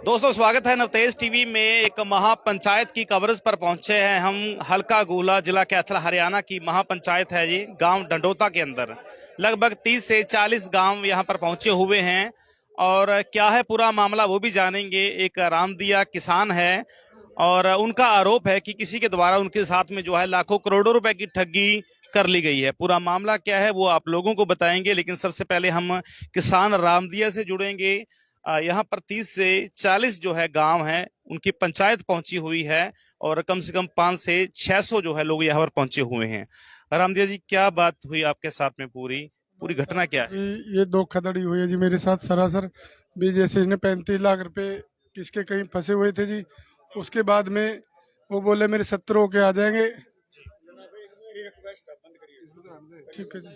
दोस्तों स्वागत है नवतेज टीवी में। एक महापंचायत की कवरेज पर पहुंचे हैं हम। हल्का गोला, जिला कैथल, हरियाणा की महापंचायत है ये, गांव डंडोता के अंदर। लगभग 30 से 40 गांव यहां पर पहुंचे हुए हैं और क्या है पूरा मामला वो भी जानेंगे। एक रामदिया किसान है और उनका आरोप है कि किसी के द्वारा उनके साथ में जो है लाखों करोड़ों रुपए की ठगी कर ली गई है। पूरा मामला क्या है वो आप लोगों को बताएंगे, लेकिन सबसे पहले हम किसान रामदिया से जुड़ेंगे। यहाँ पर 30 से 40 जो है गांव हैं, उनकी पंचायत पहुंची हुई है और कम से कम 5 से 600 जो है लोग यहाँ पर पहुंचे हुए हैं। रामदिया जी, क्या बात हुई आपके साथ में? पूरी पूरी घटना क्या है? ये धोखाधड़ी हुई है जी मेरे साथ सरासर। भी जैसे इसने 35 लाख रुपए किसके कहीं फंसे हुए थे जी। उसके बाद में वो बोले मेरे 70 होके आ जाएंगे। ठीक है जी,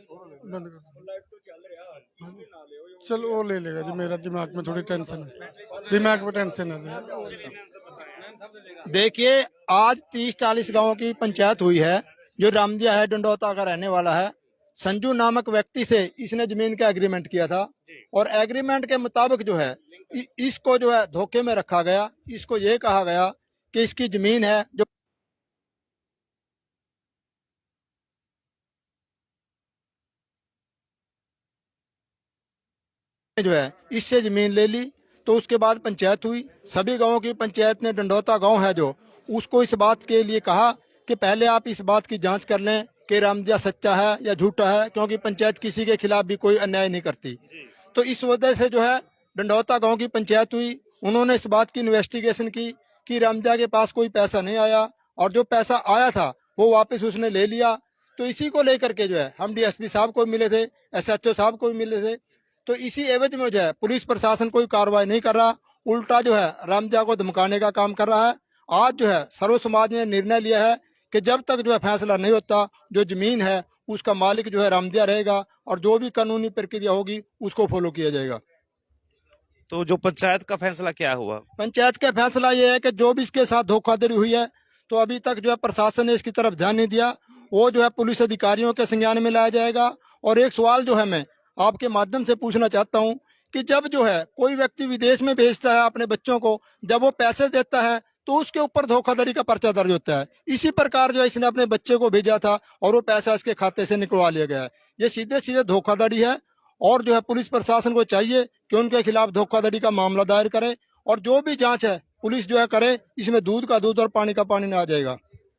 बंद कर। चलो वो ले लेगा जी, मेरा दिमाग में थोड़ी टेंशन है, दिमाग में टेंशन है। देखिए, आज 30-40 गांवों की पंचायत हुई है। जो रामदिया है डंडौता का रहने वाला है, संजू नामक व्यक्ति से इसने जमीन का एग्रीमेंट किया था और एग्रीमेंट के मुताबिक जो है इसको जो है धोखे में रखा गया। इसको ये कहा गया कि इसकी जमीन है जो है इससे जमीन ले ली। तो उसके बाद पंचायत हुई, सभी गांवों की पंचायत ने डंडौता गांव है जो उसको इस बात के लिए कहा कि पहले आप इस बात की जांच कर लें कि रामदिया सच्चा है या झूठा है, क्योंकि पंचायत किसी के खिलाफ भी कोई अन्याय नहीं करती। तो इस वजह से जो है डंडौता गांव की पंचायत हुई। उन्होंने इस बात की इन्वेस्टिगेशन की कि रामदिया के पास कोई पैसा नहीं आया और जो पैसा आया था वो वापस उसने ले लिया। तो इसी को लेकर के जो है हम डीएसपी साहब को मिले थे, एसएचओ साहब को भी मिले थे। तो इसी एवज में जो है पुलिस प्रशासन कोई कार्रवाई नहीं कर रहा, उल्टा जो है रामदिया को धमकाने का काम कर रहा है। आज जो है सर्व समाज ने निर्णय लिया है कि जब तक जो है फैसला नहीं होता, जो जमीन है उसका मालिक जो है रामदिया रहेगा और जो भी कानूनी प्रक्रिया होगी उसको फॉलो किया जाएगा। तो जो पंचायत का फैसला क्या हुआ? पंचायत का फैसला ये है कि जो भी इसके साथ धोखाधड़ी हुई है, तो अभी तक जो है प्रशासन ने इसकी तरफ ध्यान नहीं दिया, वो जो है पुलिस अधिकारियों के संज्ञान में लाया जाएगा। और एक सवाल जो है मैं आपके माध्यम से पूछना चाहता हूं कि जब जो है कोई व्यक्ति विदेश में भेजता है अपने बच्चों को, जब वो पैसे देता है तो उसके ऊपर धोखाधड़ी का पर्चा दर्ज होता है। इसी प्रकार जो है इसने अपने बच्चे को भेजा था और वो पैसा इसके खाते से निकलवा लिया गया है। ये सीधे सीधे धोखाधड़ी है और जो है पुलिस प्रशासन को चाहिए कि उनके खिलाफ धोखाधड़ी का मामला दायर करे और जो भी जांच है पुलिस जो है करे। इसमें दूध का दूध और पानी का पानी ना आ जाएगा।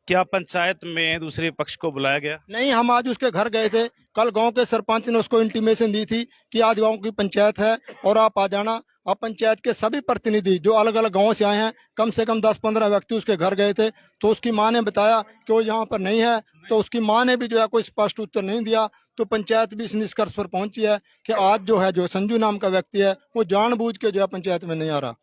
क्या पंचायत में दूसरे पक्ष को बुलाया गया? नहीं, हम आज उसके घर गए थे। कल गांव के सरपंच ने उसको इंटीमेशन दी थी कि आज गांव की पंचायत है और आप आ जाना। अब पंचायत के सभी प्रतिनिधि जो अलग अलग गांवों से आए हैं, कम से कम 10-15 व्यक्ति उसके घर गए थे। तो उसकी मां ने बताया कि वो यहाँ पर नहीं है। तो उसकी मां ने भी जो है कोई स्पष्ट उत्तर नहीं दिया। तो पंचायत भी इस निष्कर्ष पर पहुंची है कि आज जो है जो संजू नाम का व्यक्ति है वो जानबूझ के जो है पंचायत में नहीं आ रहा।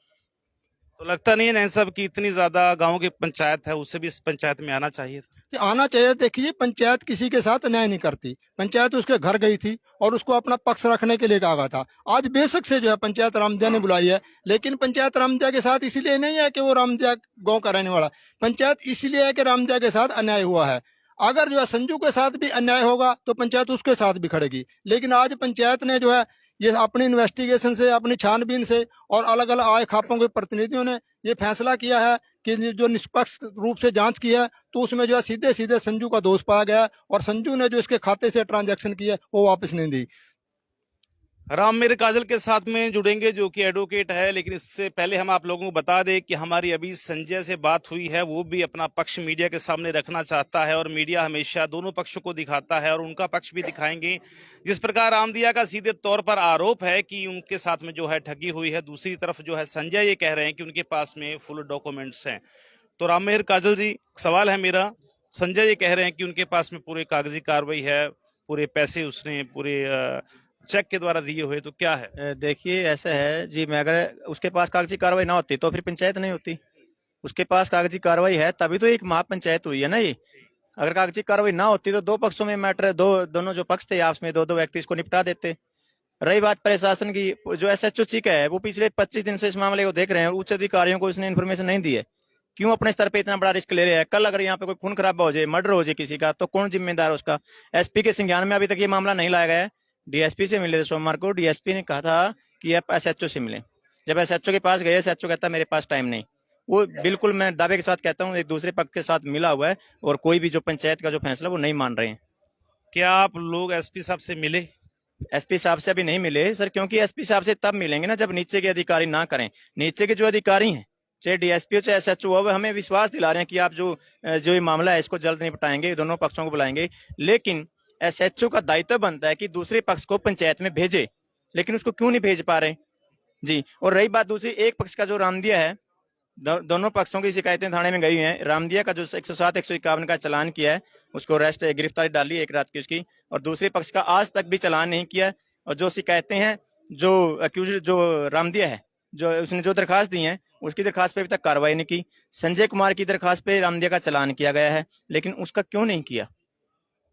तो लगता नहीं है ना साहब कि इतनी ज्यादा गांव की पंचायत है, उसे भी इस पंचायत में आना चाहिए? कि आना चाहिए। देखिए, पंचायत किसी के साथ अन्याय नहीं करती। पंचायत उसके घर गई थी और उसको अपना पक्ष रखने के लिए कहा गया था। आज बेशक से जो है पंचायत रामदिया ने बुलाई है, लेकिन पंचायत रामदिया के साथ इसलिए नहीं है कि वो रामदिया गांव का रहने वाला। पंचायत इसलिए है कि रामदिया के साथ अन्याय हुआ है। अगर जो है संजू के साथ भी अन्याय होगा तो पंचायत उसके साथ भी खड़ेगी। लेकिन आज पंचायत ने जो है ये अपनी इन्वेस्टिगेशन से, अपनी छानबीन से और अलग अलग आय खापों के प्रतिनिधियों ने ये फैसला किया है कि जो निष्पक्ष रूप से जांच की है तो उसमें जो है सीधे सीधे संजू का दोष पाया गया और संजू ने जो इसके खाते से ट्रांजैक्शन की है वो वापस नहीं दी। राम मेरे काजल के साथ में जुड़ेंगे जो कि एडवोकेट है, लेकिन इससे पहले हम आप लोगों को बता दें कि हमारी अभी संजय से बात हुई है। वो भी अपना पक्ष मीडिया के सामने रखना चाहता है और मीडिया हमेशा दोनों पक्षों को दिखाता है और उनका पक्ष भी दिखाएंगे। जिस प्रकार रामदिया का सीधे तौर पर आरोप है कि उनके साथ में जो है ठगी हुई है, दूसरी तरफ जो है संजय ये कह रहे हैं कि उनके पास में फुल डॉक्यूमेंट्स हैं। तो राम मेहर काजल जी, सवाल है मेरा, संजय ये कह रहे हैं कि उनके पास में पूरे कागजी कार्रवाई है, पूरे पैसे उसने पूरे चेक के द्वारा दिए हुए, तो क्या है? देखिए ऐसा है जी, मैं अगर उसके पास कागजी कार्रवाई ना होती तो फिर पंचायत नहीं होती। उसके पास कागजी कार्रवाई है तभी तो एक महापंचायत हुई है ना ये। अगर कागजी कार्रवाई ना होती तो दो पक्षों में मैटर, दोनों जो पक्ष थे आपस में दो व्यक्ति इसको निपटा देते। रही बात प्रशासन की, जो एसएचओ चिक है वो पिछले 25 दिन से इस मामले को देख रहे हैं और उच्च अधिकारियों को इसने इन्फॉर्मेशन नहीं दी है। क्यों अपने स्तर पे इतना बड़ा रिस्क ले रहे हैं? कल अगर यहाँ पे कोई खून खराबा हो जाए, मर्डर हो जाए किसी का, तो कौन जिम्मेदार है उसका? एसपी के संज्ञान में अभी तक ये मामला नहीं लाया गया है। डीएसपी से मिले थे सोमवार को, डीएसपी ने कहा था कि आप एसएचओ से मिले। जब एसएचओ के पास गए, एसएचओ कहता है मेरे पास टाइम नहीं। वो बिल्कुल मैं दावे के साथ कहता हूँ एक दूसरे पक्ष के साथ मिला हुआ है और कोई भी जो पंचायत का जो फैसला वो नहीं मान रहे हैं। क्या आप लोग एसपी साहब से मिले? एसपी साहब से अभी नहीं मिले सर, क्योंकि एसपी साहब से तब मिलेंगे ना जब नीचे के अधिकारी ना करें। नीचे के जो अधिकारी हैं, चाहे डीएसपी हो चाहे एसएचओ हो, वो हमें विश्वास दिला रहे हैं कि आप जो ये मामला है इसको जल्द निपटाएंगे, दोनों पक्षों को बुलाएंगे। लेकिन एसएचओ का दायित्व बनता है कि दूसरे पक्ष को पंचायत में भेजे, लेकिन उसको क्यों नहीं भेज पा रहे जी। और रही बात दूसरी, एक पक्ष का जो रामदिया है, दोनों पक्षों की शिकायतें थाने में गई हैं। रामदिया का जो 107 151 का चालान किया है, उसको अरेस्ट गिरफ्तारी डाली एक रात की उसकी, और दूसरे पक्ष का आज तक भी चालान नहीं किया। और जो शिकायतें हैं, जो अक्यूज जो रामदिया है, जो उसने जो दरखास्त दी है, उसकी दरखास्त पे अभी तक कार्रवाई नहीं की। संजय कुमार की दरखास्त पे रामदिया का चालान किया गया है, लेकिन उसका क्यों नहीं किया,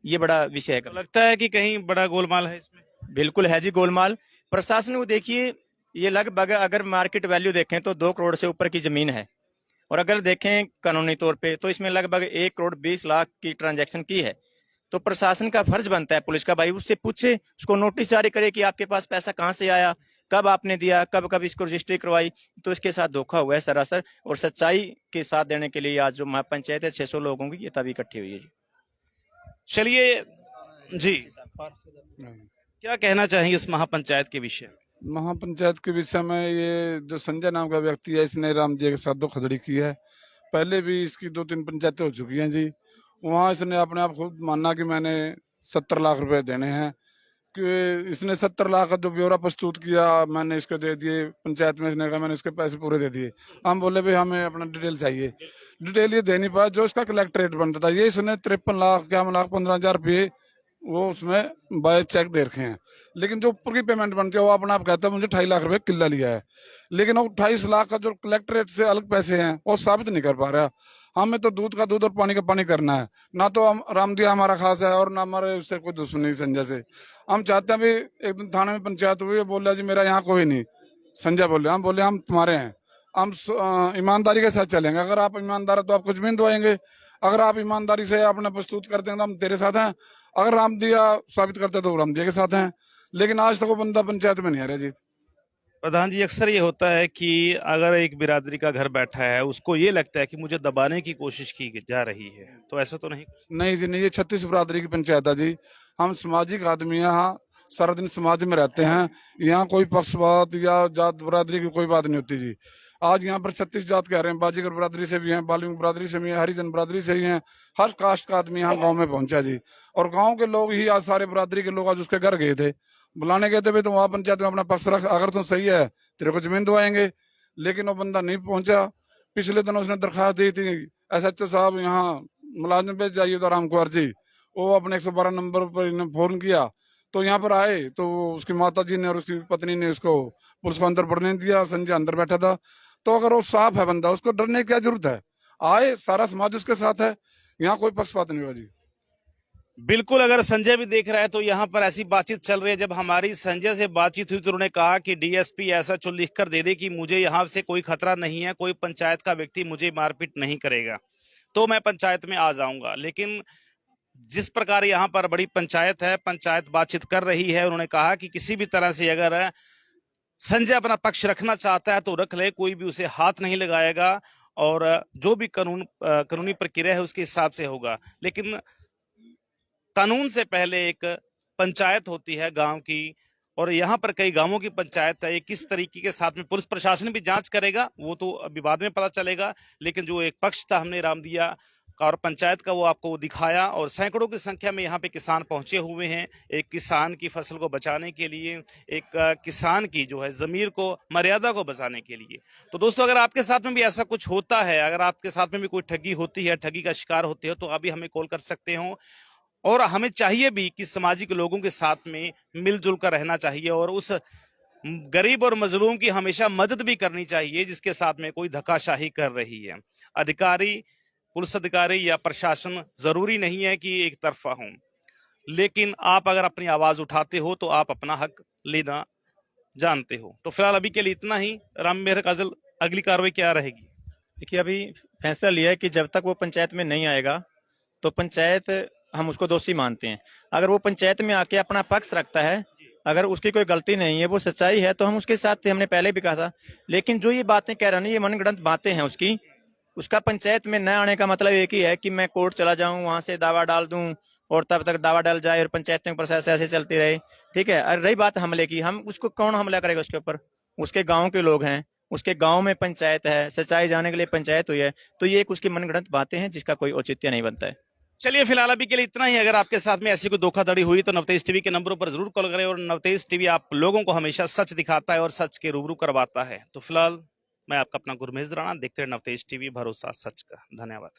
ये बड़ा विषय है। तो लगता है कि कहीं बड़ा गोलमाल है इसमें। बिल्कुल है जी गोलमाल। प्रशासन को देखिए, ये लगभग अगर मार्केट वैल्यू देखें तो 2 करोड़ से ऊपर की जमीन है, और अगर देखें कानूनी तौर पे तो इसमें लगभग 1 करोड़ 20 लाख की ट्रांजैक्शन की है। तो प्रशासन का फर्ज बनता है, पुलिस का भाई, उससे पूछे, उसको नोटिस जारी करे कि आपके पास पैसा कहाँ से आया, कब आपने दिया, कब कब इसको रजिस्ट्री करवाई। तो इसके साथ धोखा हुआ है सरासर, और सच्चाई के साथ देने के लिए आज जो महापंचायत है 600 लोगों की, ये तभी इकट्ठी हुई है जी। चलिए जी, क्या कहना चाहेंगे इस महापंचायत के विषय में? महापंचायत के विषय में ये जो संजय नाम का व्यक्ति है, इसने रामदिया के साथ धोखाधड़ी की है। पहले भी इसकी 2-3 पंचायतें हो चुकी हैं जी। वहाँ इसने अपने आप खुद माना कि मैंने 70 लाख रुपए देने हैं, कि इसने 70 लाख का जो ब्यौरा प्रस्तुत किया मैंने इसको दे दिए पंचायत में। इसने कहा मैंने इसके पैसे पूरे दे दिए। हम बोले भाई हमें अपना डिटेल चाहिए, डिटेल ये दे नहीं पाया। जो इसका कलेक्टरेट बनता था, ये इसने 53 लाख 15,000 रुपये वो उसमें बाय चेक दे रखे हैं। लेकिन जो ऊपर की पेमेंट बनती है वो अपना आप कहता है मुझे 2.5 लाख रुपए किल्ला लिया है, लेकिन वो 28 लाख का जो कलेक्टरेट से अलग पैसे हैं वो साबित नहीं कर पा रहा। हमें तो दूध का दूध और पानी का पानी करना है। ना तो हम रामदिया हमारा खास है और ना हमारे उससे कोई दुश्मनी संजय से। हम चाहते हैं भी, एक दिन थाने में पंचायत हुई, बोल रहा जी मेरा यहाँ कोई नहीं। संजय बोले, हम बोले हम तुम्हारे हैं, हम ईमानदारी के साथ चलेंगे। अगर आप ईमानदार है तो आप कुछ भी नहीं दवाएंगे, अगर आप ईमानदारी से अपने प्रस्तुत करते हैं तो हम तेरे साथ हैं, अगर रामदिया साबित करते तो रामदिया के साथ हैं। लेकिन आज तक वो बंदा पंचायत में नहीं आ रहा जी। प्रधान जी, अक्सर ये होता है कि अगर एक बिरादरी का घर बैठा है, उसको ये लगता है कि मुझे दबाने की कोशिश की जा रही है, तो ऐसा तो नहीं? नहीं जी नहीं, ये 36 बिरादरी की पंचायत है जी। हम सामाजिक आदमी हैं, यहाँ सारा दिन समाज में रहते हैं। यहाँ कोई पक्षपात या जात बिरादरी की कोई बात नहीं होती जी। आज यहाँ पर 36 जात कह रहे हैं, बाजीगर बिरादरी से भी हैं, बाल्मीकि बिरादरी से भी हैं, हरिजन बिरादरी से ही हैं। हर कास्ट का आदमी यहाँ गाँव में पहुंचा जी। और गाँव के लोग ही आज सारे बिरादरी के लोग आज उसके घर गए थे, बुलाने गए थे भाई तुम वहाँ पंचायत में अपना पक्ष रख, अगर तुम सही है तेरे को जमीन दवाएंगे। लेकिन वो बंदा नहीं पहुंचा। पिछले दिनों उसने दरखास्त दी थी, एसएचओ साहब यहाँ मुलाजिम पे जाइए तो राम कुमार जी, वो अपने 112 नंबर पर फोन किया तो यहाँ पर आए, तो उसकी माता जी ने और उसकी पत्नी ने उसको पुलिस को अंदर पढ़ने दिया। संजय अंदर बैठा था। तो अगर वो साफ है बंदा, उसको डरने की क्या जरूरत है? आए, सारा समाज उसके साथ है, यहाँ कोई पक्षपात नहीं हुआ जी। बिल्कुल, अगर संजय भी देख रहा है तो यहाँ पर ऐसी बातचीत चल रही है। जब हमारी संजय से बातचीत हुई तो उन्होंने कहा कि डीएसपी ऐसा जो लिख कर दे दे कि मुझे यहाँ से कोई खतरा नहीं है, कोई पंचायत का व्यक्ति मुझे मारपीट नहीं करेगा, तो मैं पंचायत में आ जाऊंगा। लेकिन जिस प्रकार यहाँ पर बड़ी पंचायत है, पंचायत बातचीत कर रही है, उन्होंने कहा कि किसी भी तरह से अगर संजय अपना पक्ष रखना चाहता है तो रख ले, कोई भी उसे हाथ नहीं लगाएगा और जो भी कानूनी प्रक्रिया है उसके हिसाब से होगा। लेकिन कानून से पहले एक पंचायत होती है गांव की, और यहाँ पर कई गांवों की पंचायत है। ये किस तरीके के साथ में पुलिस प्रशासन भी जांच करेगा वो तो अभी बाद में पता चलेगा। लेकिन जो एक पक्ष था हमने रामदिया का और पंचायत का वो आपको दिखाया, और सैकड़ों की संख्या में यहाँ पे किसान पहुंचे हुए हैं एक किसान की फसल को बचाने के लिए, एक किसान की जो है जमीर को, मर्यादा को बचाने के लिए। तो दोस्तों, अगर आपके साथ में भी ऐसा कुछ होता है, अगर आपके साथ में भी कोई ठगी होती है, ठगी का शिकार होते हो, तो अभी हमें कॉल कर सकते हो। और हमें चाहिए भी कि सामाजिक लोगों के साथ में मिलजुल कर रहना चाहिए और उस गरीब और मजलूम की हमेशा मदद भी करनी चाहिए जिसके साथ में कोई धक्काशाही कर रही है। अधिकारी, पुलिस अधिकारी या प्रशासन जरूरी नहीं है कि एक तरफा हो, लेकिन आप अगर अपनी आवाज उठाते हो तो आप अपना हक लेना जानते हो। तो फिलहाल अभी के लिए इतना ही। राम मेहर काजल, अगली कार्रवाई क्या रहेगी? देखिए, अभी फैसला लिया है कि जब तक वो पंचायत में नहीं आएगा तो पंचायत हम उसको दोषी मानते हैं। अगर वो पंचायत में आके अपना पक्ष रखता है, अगर उसकी कोई गलती नहीं है, वो सच्चाई है, तो हम उसके साथ थे, हमने पहले भी कहा था। लेकिन जो ये बातें कह रहा ना, ये मनगढ़ंत बातें हैं उसकी। उसका पंचायत में न आने का मतलब एक ही है कि मैं कोर्ट चला जाऊं, वहां से दावा डाल दूं और तब तक दावा डल जाए और पंचायतों की प्रोसेस ऐसे चलती रहे। ठीक है। और रही बात हमले की, हम उसको कौन हमला करेगा उसके ऊपर? उसके गांव के लोग हैं, उसके गांव में पंचायत है, सच्चाई जानने के लिए पंचायत हुई है। तो ये एक उसकी मनगढ़ंत बातें हैं जिसका कोई औचित्य नहीं बनता है। चलिए फिलहाल अभी के लिए इतना ही। अगर आपके साथ में ऐसी कोई धोखाधड़ी हुई तो नवतेज टीवी के नंबरों पर जरूर कॉल करें, और नवतेज टीवी आप लोगों को हमेशा सच दिखाता है और सच के रूबरू करवाता है। तो फिलहाल मैं आपका अपना गुरमेज राणा, देखते रहे नवतेज टीवी, भरोसा सच का। धन्यवाद।